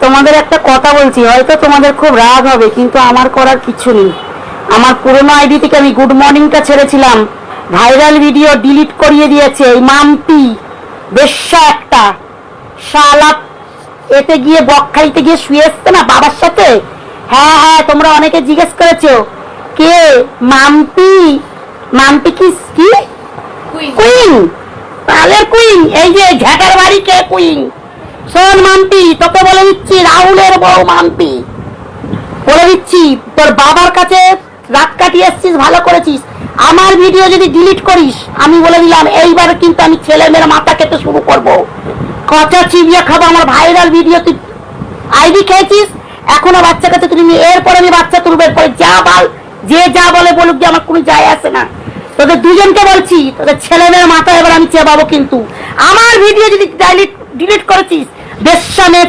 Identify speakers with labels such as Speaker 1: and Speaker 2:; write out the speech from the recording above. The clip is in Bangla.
Speaker 1: তোমাদের একটা কথা বলছি, হয়তো তোমাদের খুব রাগ হবে, কিন্তু আমার করার কিছু নেই। আমার পুরনো আইডি থেকে আমি গুড মর্নিংটা ছেড়েছিলাম, ভাইরাল ভিডিও ডিলিট করিয়ে দিয়েছে এই মাম্পি বেশ্যা একটা শালা। এতে গিয়ে বকখালিতে গিয়ে শুয়ে এসছে না বাবার সাথে। হ্যাঁ হ্যাঁ, তোমরা অনেকে জিজ্ঞেস করেছো কে মাম্পি। মাম্পি কি কি কুইন? তাহলে কুইন এই যে ঝাঁটার বাড়ি কে কুইন? শোন মাম্পি, তোকে বলে দিচ্ছি, রাহুলের বউ মাম্পি, বলে দিচ্ছি, তোর বাবার কাছে রাত কাটিয়ে এসছিস, ভালো করেছিস। আমার ভিডিও যদি ডিলিট করিস, আমি বলে দিলাম এইবার কিন্তু আমি ছেলে মেয়ের মাথা কেটে শুরু করবো, কচা চিবিয়ে খাবো। আমার ভাইরাল ভিডিও তুই আইডি খেয়েছিস, এখনো বাচ্চা কাছে তুলিনি, এরপর আমি বাচ্চা তুলবে, পরে যা বল, যে যা বলে বলুক, যে আমার কোনো যায় আসে না। তোদের দুজনকে বলছি, তোদের ছেলে মেয়ের মাথা এবার আমি চেবাবো। কিন্তু আমার ভিডিও যদি ডিলিট করেছিস, বেশ্যা মেয়ে